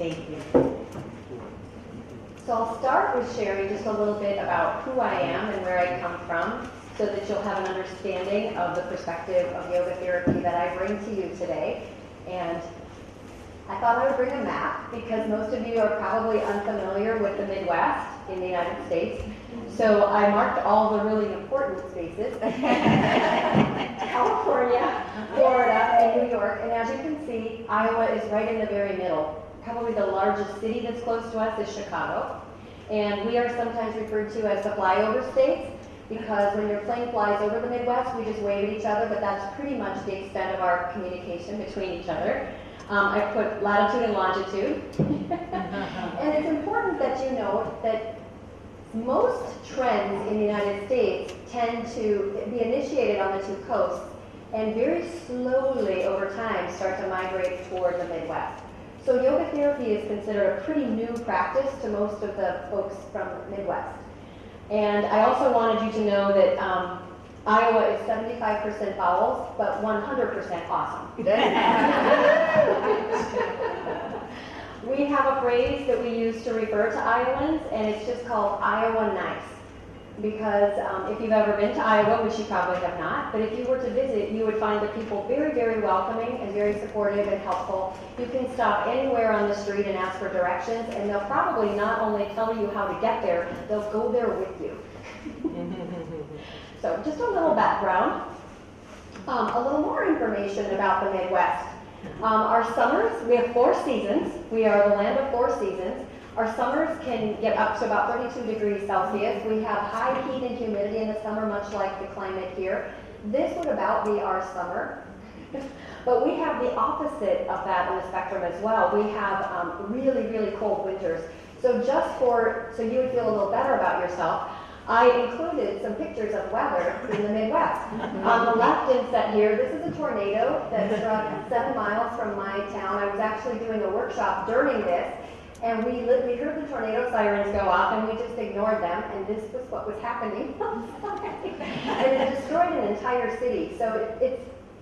Thank you. So I'll start with sharing just a little bit about who I am and where I come from so that you'll have an understanding of the perspective of yoga therapy that I bring to you today. And I thought I would bring a map because most of you are probably unfamiliar with the Midwest in the United States. So I marked all the really important spaces, California, Florida, and New York. And as you can see, Iowa is right in the very middle. Probably the largest city that's close to us is Chicago. And we are sometimes referred to as the flyover states because when your plane flies over the Midwest, we just wave at each other, but that's pretty much the extent of our communication between each other. I put latitude and longitude. And it's important that you note that most trends in the United States tend to be initiated on the two coasts and very slowly over time start to migrate toward the Midwest. So yoga therapy is considered a pretty new practice to most of the folks from the Midwest. And I also wanted you to know that Iowa is 75% vowels, but 100% awesome. We have a phrase that we use to refer to Iowans, and it's just called Iowa nice. Because if you've ever been to Iowa, which you probably have not, but if you were to visit, you would find the people very, very welcoming and very supportive and helpful. You can stop anywhere on the street and ask for directions, and they'll probably not only tell you how to get there, they'll go there with you. So just a little background, a little more information about the Midwest. Our summers, we have 4 seasons. We are the land of 4 seasons. Our summers can get up to about 32 degrees Celsius. We have high heat and humidity in the summer, much like the climate here. This would about be our summer. But we have the opposite of that on the spectrum as well. We have really, really cold winters. So so you would feel a little better about yourself, I included some pictures of weather in the Midwest. On the left inset here, this is a tornado that struck 7 miles from my town. I was actually doing a workshop during this, and we heard the tornado sirens go off, and we just ignored them, and this was what was happening. And it destroyed an entire city. So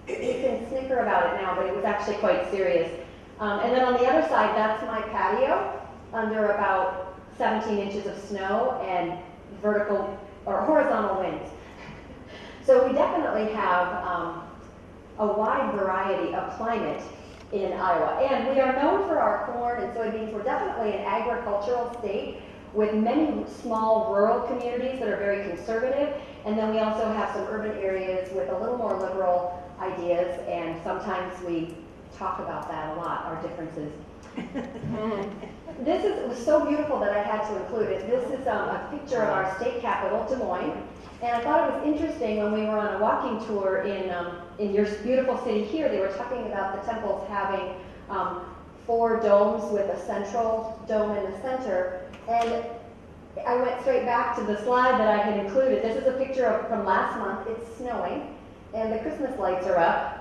you can snicker about it now, but it was actually quite serious. And then on the other side, that's my patio under about 17 inches of snow and vertical or horizontal winds. So we definitely have a wide variety of climate in Iowa. And we are known for our corn and soybeans. We're definitely an agricultural state with many small rural communities that are very conservative. And then we also have some urban areas with a little more liberal ideas. And sometimes we talk about that a lot, our differences. It was so beautiful that I had to include it. This is a picture of our state capital, Des Moines. And I thought it was interesting when we were on a walking tour in your beautiful city here, they were talking about the temples having 4 domes with a central dome in the center. And I went straight back to the slide that I had included. This is a picture from last month. It's snowing, and the Christmas lights are up.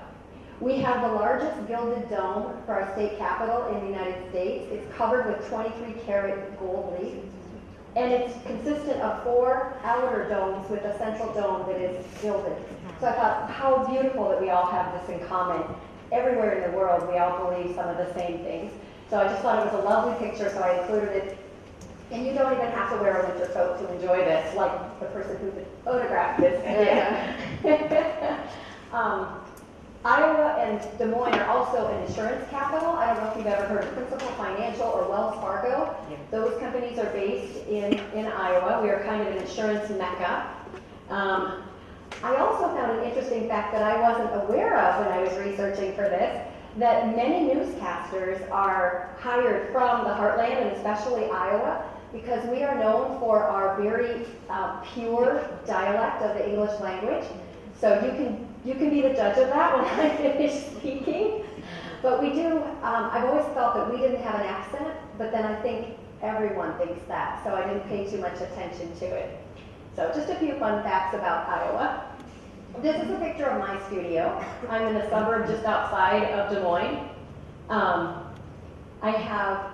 We have the largest gilded dome for our state capital in the United States. It's covered with 23-karat gold leaf. And it's consistent of 4 outer domes with a central dome that is gilded. So I thought, how beautiful that we all have this in common. Everywhere in the world, we all believe some of the same things. So I just thought it was a lovely picture, so I included it. And you don't even have to wear a winter coat to enjoy this, like the person who photographed this did. Iowa and Des Moines are also an insurance capital. I don't know if you've ever heard of Principal Financial or Wells Fargo. Yeah. Those companies are based in Iowa. We are kind of an insurance mecca. I also found an interesting fact that I wasn't aware of when I was researching for this, that many newscasters are hired from the heartland and especially Iowa because we are known for our very pure dialect of the English language. So you can be the judge of that when I finish speaking. But we do, I've always felt that we didn't have an accent, but then I think everyone thinks that, so I didn't pay too much attention to it. So just a few fun facts about Iowa. This is a picture of my studio. I'm in a suburb just outside of Des Moines. I have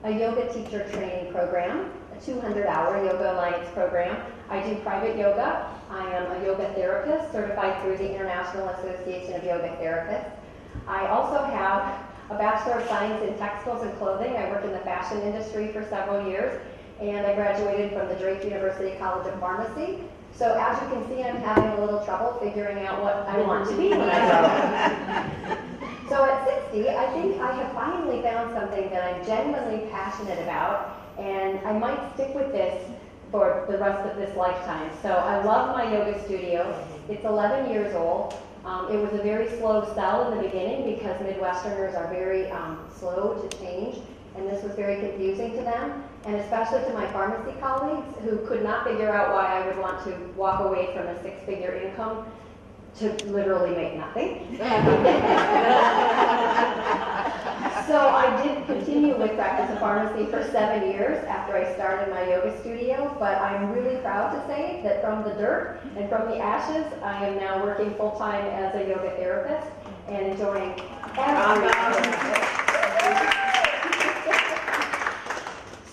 a yoga teacher training program, a 200-hour Yoga Alliance program. I do private yoga. I am a yoga therapist certified through the International Association of Yoga Therapists. I also have a Bachelor of Science in Textiles and Clothing. I worked in the fashion industry for several years, and I graduated from the Drake University College of Pharmacy. So as you can see, I'm having a little trouble figuring out what I want to be when I grow up. So at 60, I think I have finally found something that I'm genuinely passionate about, and I might stick with this for the rest of this lifetime. So I love my yoga studio. It's 11 years old. It was a very slow sell in the beginning because Midwesterners are very slow to change, and this was very confusing to them, and especially to my pharmacy colleagues who could not figure out why I would want to walk away from a 6-figure income to literally make nothing. So I did continue with practice of pharmacy for 7 years after I started my yoga studio, but I'm really proud to say that from the dirt and from the ashes, I am now working full-time as a yoga therapist and enjoying everything.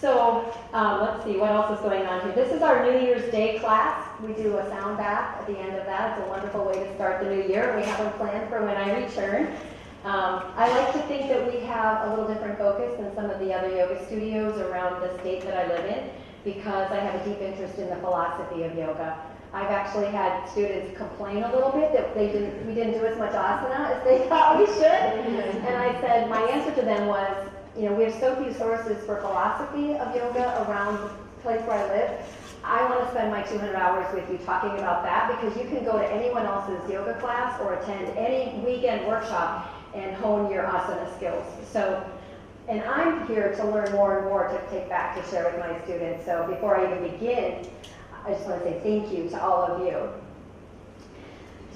So let's see, what else is going on here? This is our New Year's Day class. We do a sound bath at the end of that. It's a wonderful way to start the new year. We have a plan for when I return. I like to think that we have a little different focus than some of the other yoga studios around the state that I live in because I have a deep interest in the philosophy of yoga. I've actually had students complain a little bit that we didn't do as much asana as they thought we should. And I said, my answer to them was, you know, we have so few sources for philosophy of yoga around the place where I live. I want to spend my 200 hours with you talking about that because you can go to anyone else's yoga class or attend any weekend workshop and hone your asana skills. So, and I'm here to learn more and more to take back to share with my students. So before I even begin, I just want to say thank you to all of you.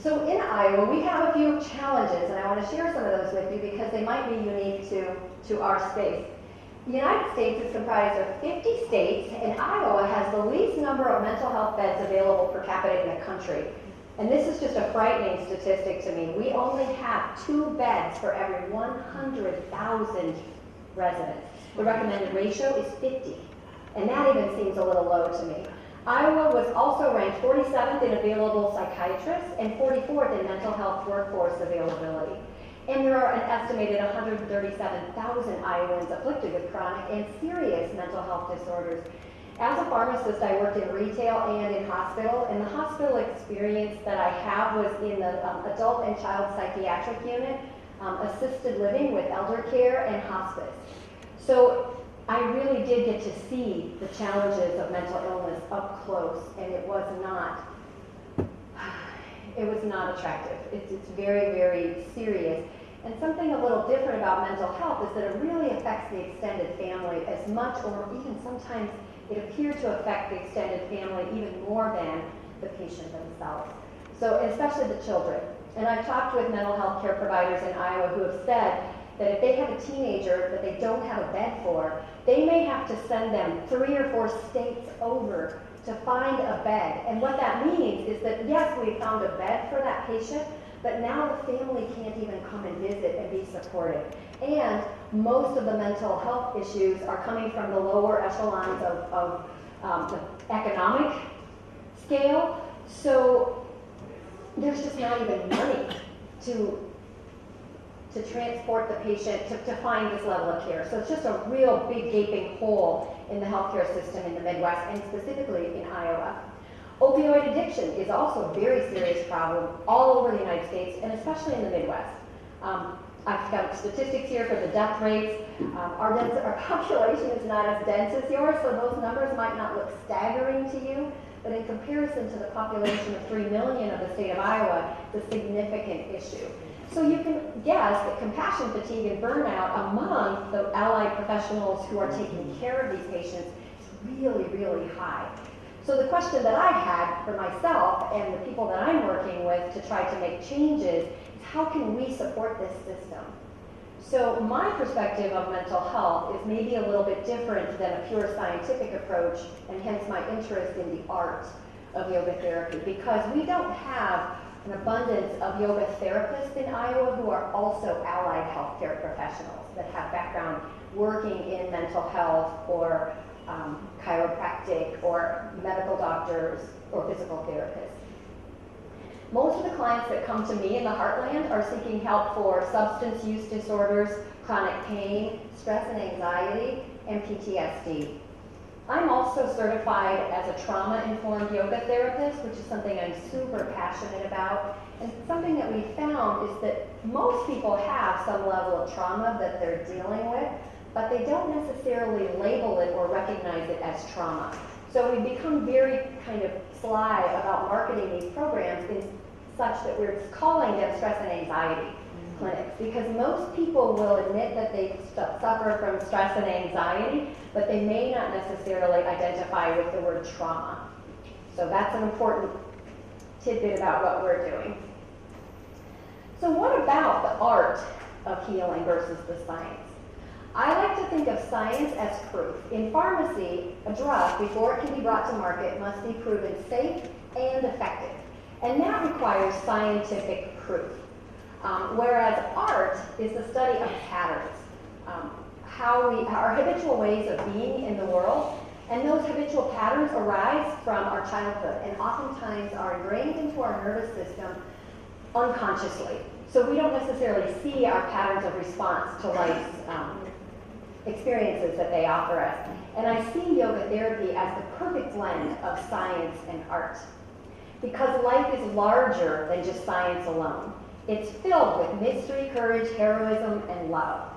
So in Iowa, we have a few challenges, and I want to share some of those with you because they might be unique to our space. The United States is comprised of 50 states, and Iowa has the least number of mental health beds available per capita in the country. And this is just a frightening statistic to me. We only have 2 beds for every 100,000 residents. The recommended ratio is 50, and that even seems a little low to me. Iowa was also ranked 47th in available psychiatrists and 44th in mental health workforce availability. And there are an estimated 137,000 Iowans afflicted with chronic and serious mental health disorders. As a pharmacist, I worked in retail and in hospital, and the hospital experience that I have was in the adult and child psychiatric unit, assisted living with elder care, and hospice. So I really did get to see the challenges of mental illness up close, and it was not attractive. It's very, very serious. And something a little different about mental health is that it really affects the extended family as much, or even sometimes it appears to affect the extended family even more than the patient themselves. So especially the children. And I've talked with mental health care providers in Iowa who have said that if they have a teenager that they don't have a bed for, they may have to send them 3 or 4 states over to find a bed. And what that means is that, yes, we found a bed for that patient, but now the family can't even come and visit and be supported. And most of the mental health issues are coming from the lower echelons of the economic scale. So there's just not even money to transport the patient to find this level of care. So it's just a real big gaping hole in the healthcare system in the Midwest, and specifically in Iowa. Opioid addiction is also a very serious problem all over the United States, and especially in the Midwest. I've got statistics here for the death rates. Our population is not as dense as yours, so those numbers might not look staggering to you, but in comparison to the population of 3 million of the state of Iowa, it's a significant issue. So you can guess that compassion fatigue and burnout among the allied professionals who are taking care of these patients is really, really high. So the question that I had for myself and the people that I'm working with to try to make changes is, how can we support this system? So my perspective of mental health is maybe a little bit different than a pure scientific approach, and hence my interest in the art of yoga therapy, because we don't have an abundance of yoga therapists in Iowa who are also allied healthcare professionals that have background working in mental health or chiropractic or medical doctors or physical therapists. Most of the clients that come to me in the heartland are seeking help for substance use disorders, chronic pain, stress and anxiety, and PTSD. I'm also certified as a trauma-informed yoga therapist, which is something I'm super passionate about. And something that we found is that most people have some level of trauma that they're dealing with, but they don't necessarily label it or recognize it as trauma. So we've become very kind of sly about marketing these programs in such that we're calling them stress and anxiety clinics, because most people will admit that they suffer from stress and anxiety, but they may not necessarily identify with the word trauma. So that's an important tidbit about what we're doing. So what about the art of healing versus the science? I like to think of science as proof. In pharmacy, a drug, before it can be brought to market, must be proven safe and effective. And that requires scientific proof. Whereas art is the study of patterns, our habitual ways of being in the world, and those habitual patterns arise from our childhood and oftentimes are ingrained into our nervous system unconsciously. So we don't necessarily see our patterns of response to life's experiences that they offer us. And I see yoga therapy as the perfect blend of science and art, because life is larger than just science alone. It's filled with mystery, courage, heroism, and love.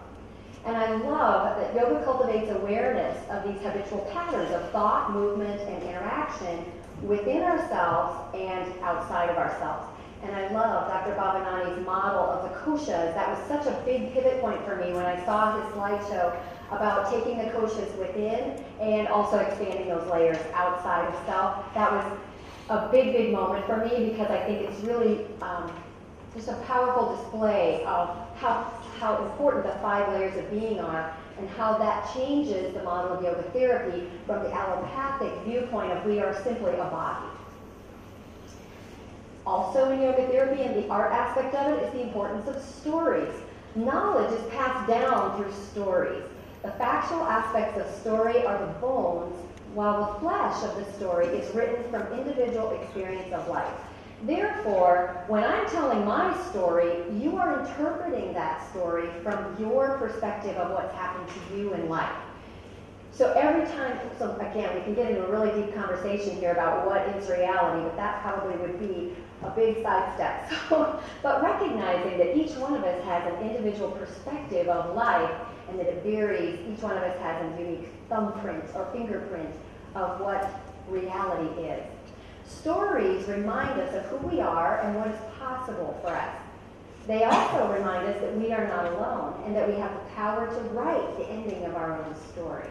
And I love that yoga cultivates awareness of these habitual patterns of thought, movement, and interaction within ourselves and outside of ourselves. And I love Dr. Bhavanani's model of the koshas. That was such a big pivot point for me when I saw his slideshow about taking the koshas within and also expanding those layers outside of self. That was a big, big moment for me, because I think it's really just a powerful display of how important the 5 layers of being are, and how that changes the model of yoga therapy from the allopathic viewpoint of we are simply a body. Also in yoga therapy, and the art aspect of it, is the importance of stories. Knowledge is passed down through stories. The factual aspects of story are the bones, while the flesh of the story is written from individual experience of life. Therefore, when I'm telling my story, you are interpreting that story from your perspective of what's happened to you in life. So every time, so again, we can get into a really deep conversation here about what is reality, but that probably would be a big sidestep. But recognizing that each one of us has an individual perspective of life, and that it varies, each one of us has a unique thumbprint or fingerprint of what reality is. Stories remind us of who we are and what is possible for us. They also remind us that we are not alone, and that we have the power to write the ending of our own story.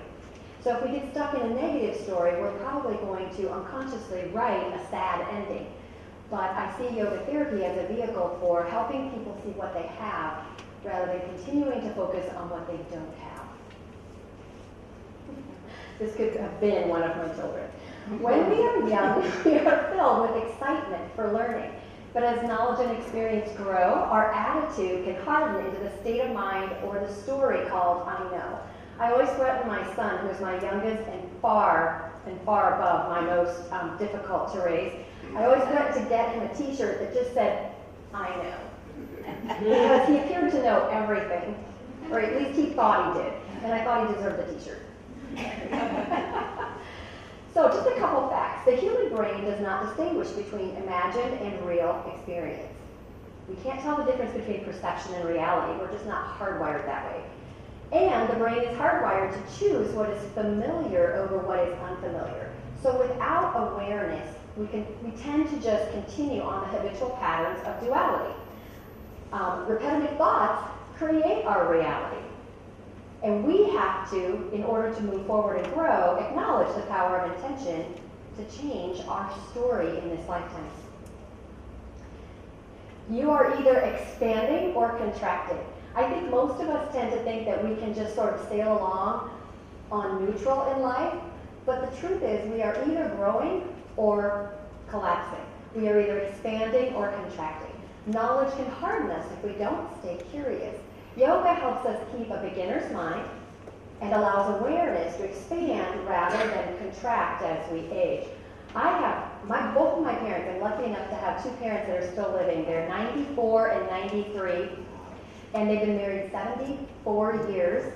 So if we get stuck in a negative story, we're probably going to unconsciously write a sad ending. But I see yoga therapy as a vehicle for helping people see what they have, rather than continuing to focus on what they don't have. This could have been one of my children. When we are young, we are filled with excitement for learning. But as knowledge and experience grow, our attitude can harden into the state of mind or the story called I know. I always threaten my son, who is my youngest and far above my most difficult to raise. I always threatened to get him a t-shirt that just said, I know. Because he appeared to know everything, or at least he thought he did. And I thought he deserved a t-shirt. So just a couple facts. The human brain does not distinguish between imagined and real experience. We can't tell the difference between perception and reality. We're just not hardwired that way. And the brain is hardwired to choose what is familiar over what is unfamiliar. So without awareness, we tend to just continue on the habitual patterns of duality. Repetitive thoughts create our reality. And we have to, in order to move forward and grow, acknowledge the power of intention to change our story in this lifetime. You are either expanding or contracting. I think most of us tend to think that we can just sort of sail along on neutral in life, but the truth is we are either growing or collapsing. We are either expanding or contracting. Knowledge can harden us if we don't stay curious. Yoga helps us keep a beginner's mind and allows awareness to expand rather than contract as we age. Both of my parents, I'm lucky enough to have 2 parents that are still living. They're 94 and 93. and they've been married 74 years.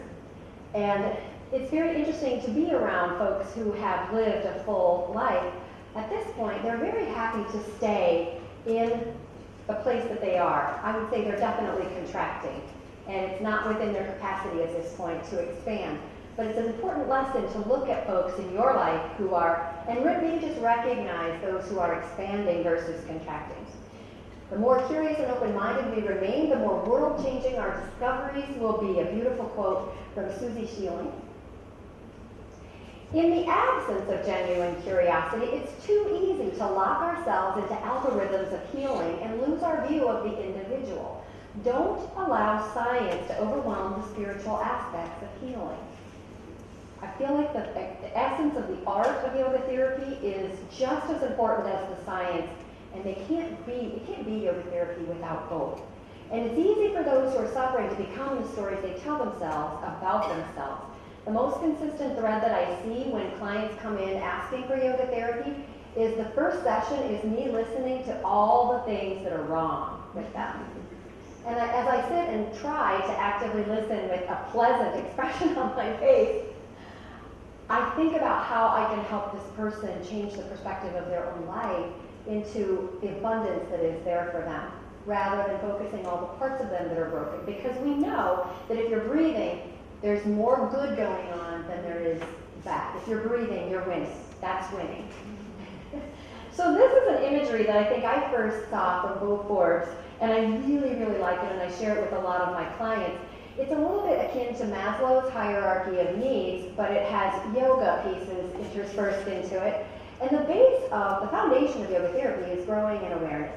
And it's very interesting to be around folks who have lived a full life. At this point, they're very happy to stay in the place that they are. I would say they're definitely contracting, and it's not within their capacity at this point to expand. But it's an important lesson to look at folks in your life who are, and maybe just recognize those who are expanding versus contracting. The more curious and open-minded we remain, the more world-changing our discoveries will be. A beautiful quote from Susie Sheeling. In the absence of genuine curiosity, it's too easy to lock ourselves into algorithms of healing and lose our view of the individual. Don't allow science to overwhelm the spiritual aspects of healing. I feel like the essence of the art of yoga therapy is just as important as the science, and it can't be yoga therapy without both. And it's easy for those who are suffering to become the stories they tell themselves about themselves. The most consistent thread that I see when clients come in asking for yoga therapy is the first session is me listening to all the things that are wrong with them. And as I sit and try to actively listen with a pleasant expression on my face, I think about how I can help this person change the perspective of their own life into the abundance that is there for them, rather than focusing all the parts of them that are broken. Because we know that if you're breathing, there's more good going on than there is bad. If you're breathing, you're winning. That's winning. So this is an imagery that I think I first saw from Bo Forbes, and I really, really like it, and I share it with a lot of my clients. It's a little bit akin to Maslow's hierarchy of needs, but it has yoga pieces interspersed into it. And the base of, the foundation of yoga therapy is growing in awareness.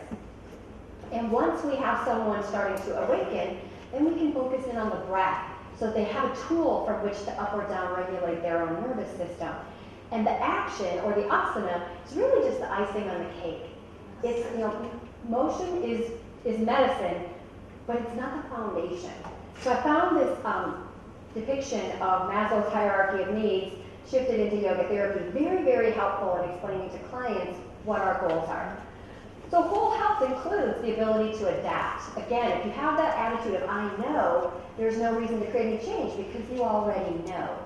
And once we have someone starting to awaken, then we can focus in on the breath so that they have a tool from which to up or down regulate their own nervous system. And the action, or the asana, is really just the icing on the cake. It's, motion is medicine, but it's not the foundation. So I found this depiction of Maslow's hierarchy of needs shifted into yoga therapy very, very helpful in explaining to clients what our goals are. So whole health includes the ability to adapt. Again, if you have that attitude of I know, there's no reason to create any change because you already know.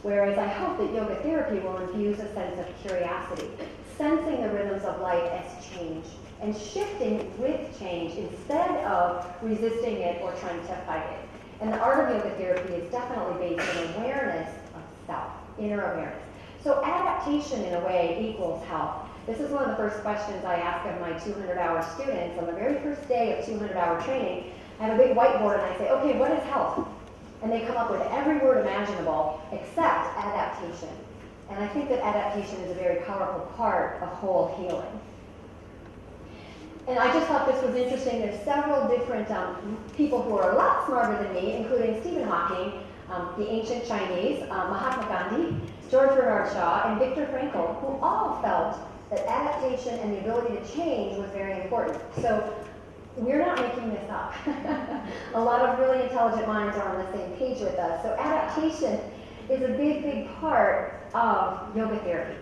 Whereas I hope that yoga therapy will infuse a sense of curiosity, sensing the rhythms of life as change, and shifting with change instead of resisting it or trying to fight it. And the art of yoga therapy is definitely based on awareness of self, inner awareness. So adaptation in a way equals health. This is one of the first questions I ask of my 200-hour students on the very first day of 200-hour training. I have a big whiteboard and I say, okay, what is health? And they come up with every word imaginable except adaptation. And I think that adaptation is a very powerful part of whole healing. And I just thought this was interesting. There's several different people who are a lot smarter than me, including Stephen Hawking, the ancient Chinese, Mahatma Gandhi, George Bernard Shaw, and Viktor Frankl, who all felt that adaptation and the ability to change was very important. So we're not making this up. A lot of really intelligent minds are on the same page with us. So adaptation is a big, big part of yoga therapy.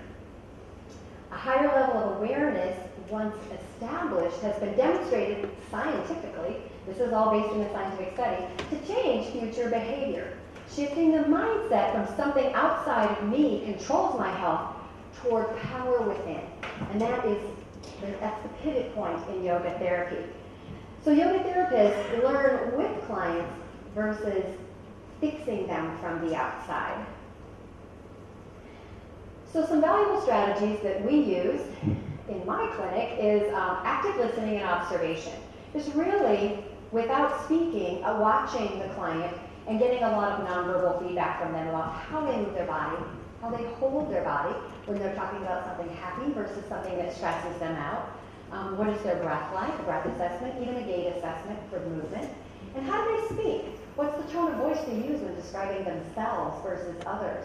A higher level of awareness, once established, has been demonstrated scientifically, this is all based in a scientific study, to change future behavior. Shifting the mindset from something outside of me controls my health toward power within. And that's the pivot point in yoga therapy. So yoga therapists learn with clients versus fixing them from the outside. So some valuable strategies that we use in my clinic is active listening and observation. Just really, without speaking, watching the client and getting a lot of nonverbal feedback from them about how they move their body, how they hold their body when they're talking about something happy versus something that stresses them out. What is their breath like, a breath assessment, even a gait assessment for movement. And how do they speak? What's the tone of voice they use when describing themselves versus others?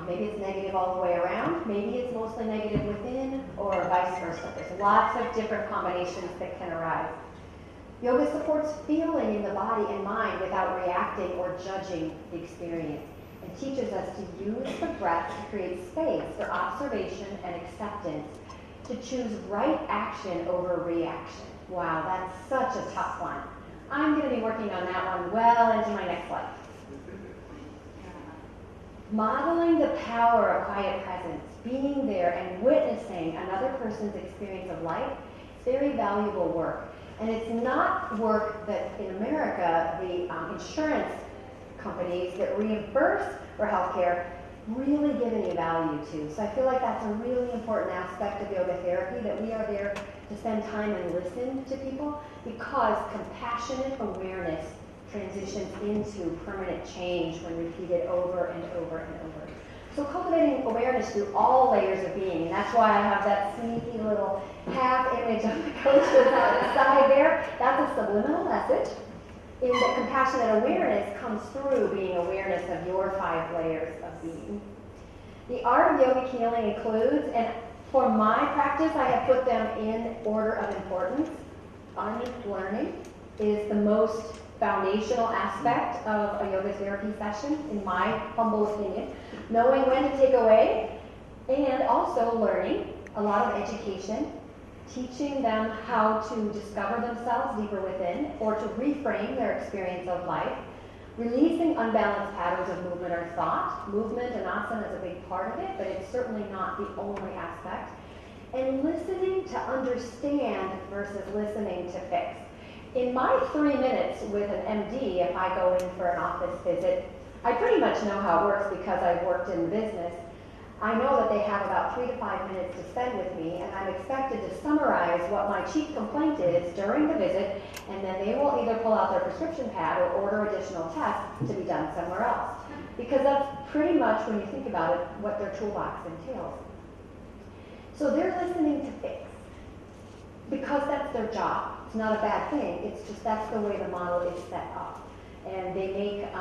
Maybe it's negative all the way around, maybe it's mostly negative within, or vice versa. There's lots of different combinations that can arise. Yoga supports feeling in the body and mind without reacting or judging the experience, and teaches us to use the breath to create space for observation and acceptance, to choose right action over reaction. Wow, that's such a tough one. I'm going to be working on that one well into my next life. Modeling the power of quiet presence, being there and witnessing another person's experience of life, is very valuable work. And it's not work that in America, the insurance companies that reimburse for healthcare really give any value to. So I feel like that's a really important aspect of yoga therapy, that we are there to spend time and listen to people, because compassionate awareness transitions into permanent change when repeated over and over and over. So cultivating awareness through all layers of being, and that's why I have that sneaky little half image of the coaches on the side there. That's a subliminal message in that compassionate awareness comes through being awareness of your 5 layers of being. The art of yogic healing includes, and for my practice I have put them in order of importance. Unlearning is the most foundational aspect of a yoga therapy session, in my humble opinion. Knowing when to take away, and also learning, a lot of education, teaching them how to discover themselves deeper within, or to reframe their experience of life, releasing unbalanced patterns of movement or thought. Movement and asana is a big part of it, but it's certainly not the only aspect. And listening to understand versus listening to fix. In my 3 minutes with an MD, if I go in for an office visit, I pretty much know how it works because I've worked in business. I know that they have about 3 to 5 minutes to spend with me, and I'm expected to summarize what my chief complaint is during the visit, and then they will either pull out their prescription pad or order additional tests to be done somewhere else. Because that's pretty much, when you think about it, what their toolbox entails. So they're listening to fix, because that's their job. It's not a bad thing, it's just that's the way the model is set up. And they make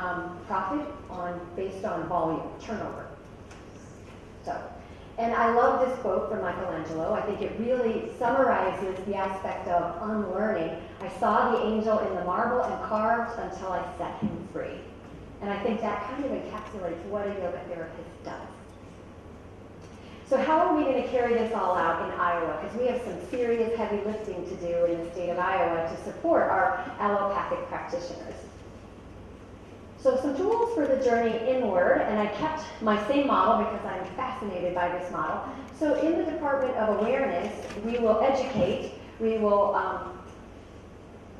profit based on volume, turnover. So, and I love this quote from Michelangelo. I think it really summarizes the aspect of unlearning. I saw the angel in the marble and carved until I set him free. And I think that kind of encapsulates what a yoga therapist does. So how are we going to carry this all out in Iowa? Because we have some serious heavy lifting to do in the state of Iowa to support our allopathic practitioners. So some tools for the journey inward, and I kept my same model because I'm fascinated by this model. So in the Department of Awareness, we will educate, we will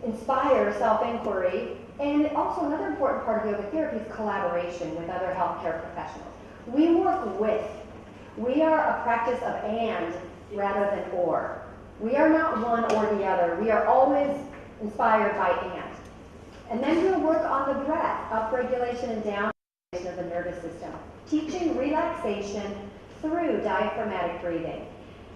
inspire self-inquiry, and also another important part of yoga therapy is collaboration with other healthcare professionals. We work with. We are a practice of and rather than or. We are not one or the other. We are always inspired by and. And then we'll work on the breath, upregulation and downregulation of the nervous system, teaching relaxation through diaphragmatic breathing.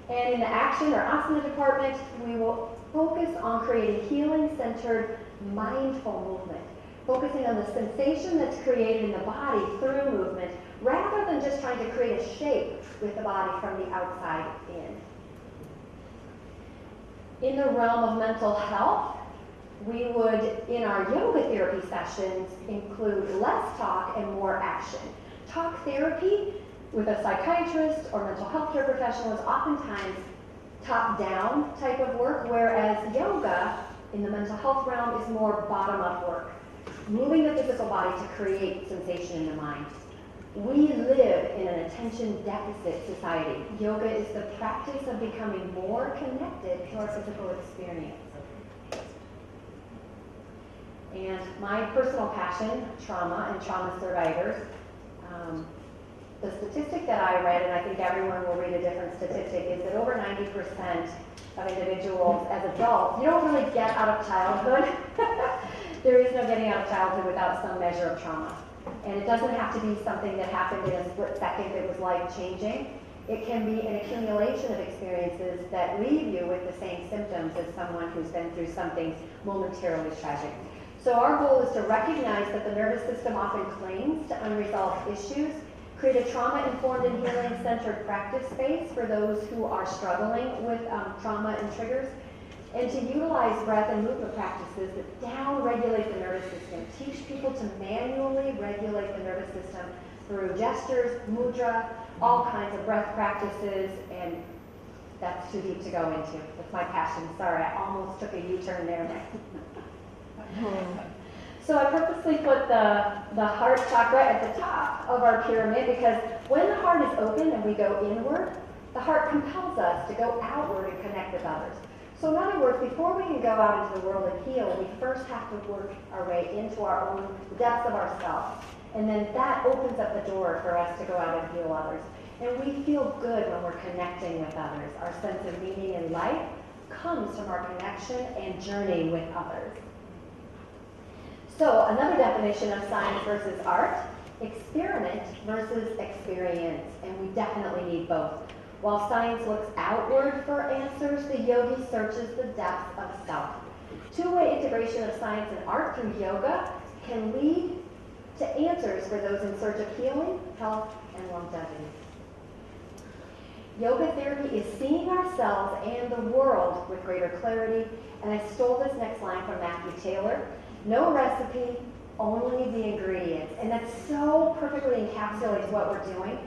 And in the action or asana department, we will focus on creating healing-centered, mindful movement, focusing on the sensation that's created in the body through movement, rather than just trying to create a shape with the body from the outside in. In the realm of mental health, we would, in our yoga therapy sessions, include less talk and more action. Talk therapy with a psychiatrist or mental health care professional is oftentimes top-down type of work, whereas yoga in the mental health realm is more bottom-up work, moving the physical body to create sensation in the mind. We live in an attention deficit society. Yoga is the practice of becoming more connected to our physical experience. And my personal passion, trauma and trauma survivors. The statistic that I read, and I think everyone will read a different statistic, is that over 90% of individuals as adults, you don't really get out of childhood. There is no getting out of childhood without some measure of trauma. And it doesn't have to be something that happened in a split second that was life-changing. It can be an accumulation of experiences that leave you with the same symptoms as someone who's been through something momentarily tragic. So our goal is to recognize that the nervous system often clings to unresolved issues, create a trauma-informed and healing-centered practice space for those who are struggling with trauma and triggers, and to utilize breath and movement practices that down-regulate the nervous system, teach people to manually regulate the nervous system through gestures, mudra, all kinds of breath practices, and that's too deep to go into. That's my passion. Sorry, I almost took a U-turn there. So I purposely put the heart chakra at the top of our pyramid because when the heart is open and we go inward, the heart compels us to go outward and connect with others. So in other words, before we can go out into the world and heal, we first have to work our way into our own depths of ourselves. And then that opens up the door for us to go out and heal others. And we feel good when we're connecting with others. Our sense of meaning in life comes from our connection and journey with others. So another definition of science versus art, experiment versus experience. And we definitely need both. While science looks outward for answers, the yogi searches the depths of self. Two-way integration of science and art through yoga can lead to answers for those in search of healing, health, and longevity. Yoga therapy is seeing ourselves and the world with greater clarity, and I stole this next line from Matthew Taylor, no recipe, only the ingredients. And that so perfectly encapsulates what we're doing.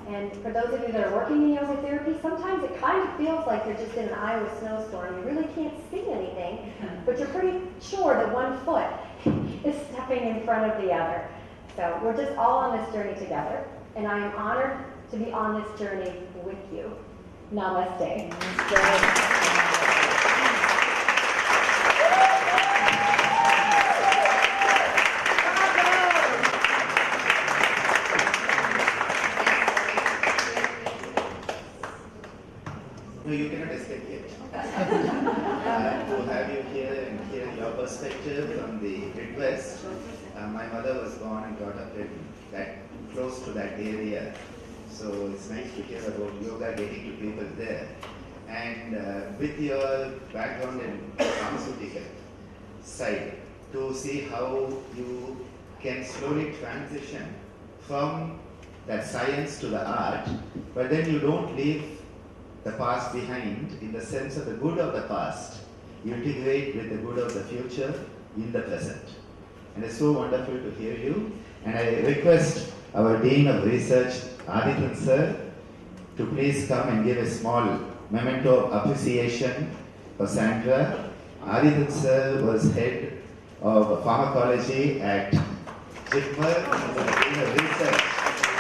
And for those of you that are working in yoga therapy, sometimes it kind of feels like you're just in an Iowa snowstorm. You really can't see anything, but you're pretty sure that one foot is stepping in front of the other. So we're just all on this journey together, and I am honored to be on this journey with you. Namaste. No, you cannot escape yet. To have you here and hear your perspective from the Midwest. My mother was born and brought up in that close to that area, so it's nice to hear about yoga getting to people there. And with your background in pharmaceutical side, to see how you can slowly transition from that science to the art, but then you don't leave the past behind in the sense of the good of the past. You integrate with the good of the future in the present. And it's so wonderful to hear you. And I request our Dean of Research, Adityan sir, to please come and give a small memento of appreciation for Sandra. Adityan sir was head of pharmacology at ICYER, Dean of Research.